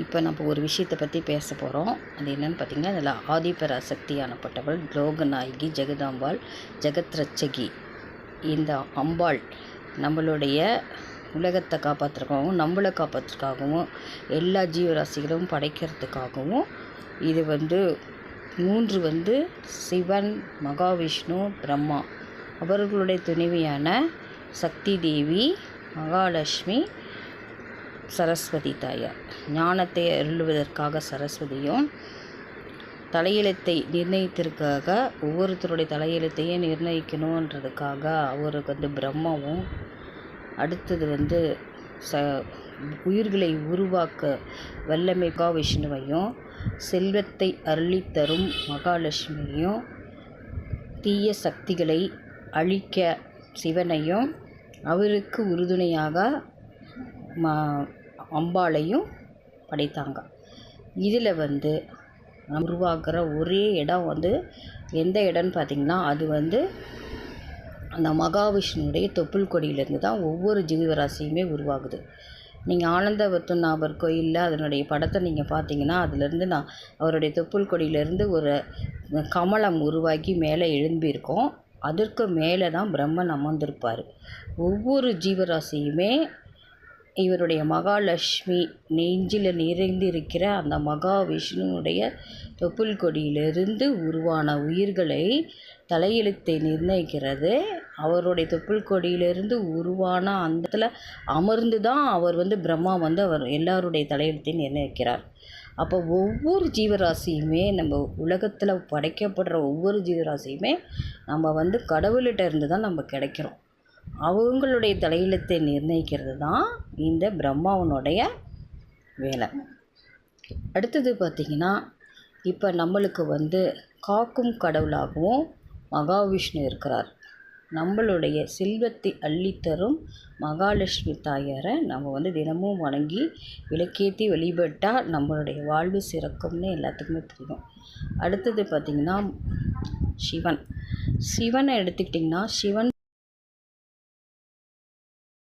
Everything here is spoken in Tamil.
இப்போ நம்ம ஒரு விஷயத்தை பற்றி பேச போகிறோம். அது என்னென்னு பார்த்திங்கன்னா, அதில் ஆதிபராசக்தி ஆனப்பட்டவள், லோகநாயகி, ஜெகதாம்பாள், ஜெகத் ரட்சகி. இந்த அம்பாள் நம்மளுடைய உலகத்தை காப்பாற்றுறதுக்காகவும், நம்மளை காப்பாற்றுறதுக்காகவும், எல்லா ஜீவராசிகளும் படைக்கிறதுக்காகவும் இது 3 சிவன், மகாவிஷ்ணு, பிரம்மா அவர்களுடைய துணைவியான சக்தி தேவி, மகாலட்சுமி, சரஸ்வதி தாயார். ஞானத்தை அருளுவதற்காக சரஸ்வதியும், தலையெழுத்தை நிர்ணயித்திற்காக ஒவ்வொருத்தருடைய தலையெழுத்தையும் நிர்ணயிக்கணுன்றதுக்காக அவருக்கு பிரம்மாவும், அடுத்தது உயிர்களை உருவாக்க வல்லமை மகாவிஷ்ணுவையும், செல்வத்தை அருளித்தரும் மகாலட்சுமியையும், தீய சக்திகளை அழிக்க சிவனையும், அவருக்கு உறுதுணையாக அம்பாளையும் படைத்தாங்க. இதில் உருவாக்குற ஒரே இடம் எந்த இடம்னு பார்த்திங்கன்னா, அது அந்த மகாவிஷ்ணுடைய தொப்புள் கொடியிலேருந்து தான் ஒவ்வொரு ஜீவராசியுமே உருவாகுது. நீங்கள் ஆனந்த பத்மநாபர் கோயிலில் அதனுடைய படத்தை நீங்கள் பார்த்தீங்கன்னா, அதுலேருந்து அவருடைய தொப்புள் கொடியிலேருந்து ஒரு கமலம் உருவாக்கி மேலே எழும்பியிருக்கோம். அதற்கு மேலே தான் பிரம்மன் அமர்ந்திருப்பார். ஒவ்வொரு ஜீவராசியுமே இவருடைய மகாலட்சுமி நெஞ்சில் நிறைந்திருக்கிற அந்த மகாவிஷ்ணுவுடைய தொப்புள் கொடியிலிருந்து உருவான உயிர்களை தலையெழுத்தை நிர்ணயிக்கிறது. அவருடைய தொப்புள் கொடியிலிருந்து உருவான அந்த அமர்ந்து தான் அவர் பிரம்மா அவர் எல்லாருடைய தலையெழுத்தை நிர்ணயிக்கிறார். அப்போ ஒவ்வொரு ஜீவராசியுமே, நம்ம உலகத்தில் படைக்கப்படுற ஒவ்வொரு ஜீவராசியுமே நம்ம கடவுள்கிட்ட இருந்து தான் நம்ம கிடைக்கிறோம். அவங்களுடைய தலையெழுத்தை நிர்ணயிக்கிறது தான் இந்த பிரம்மாவனுடைய வேலை. அடுத்தது பார்த்திங்கன்னா, இப்போ நம்மளுக்கு காக்கும் கடவுளாகவும் மகாவிஷ்ணு இருக்கிறார். நம்மளுடைய செல்வத்தை அள்ளித்தரும் மகாலட்சுமி தாயாரை நம்ம தினமும் வணங்கி விளக்கேற்றி வழிபட்டால் நம்மளுடைய வாழ்வு சிறக்கும்னு எல்லாத்துக்குமே தெரியும். அடுத்தது பார்த்திங்கன்னா, சிவனை எடுத்துக்கிட்டிங்கன்னா, சிவன்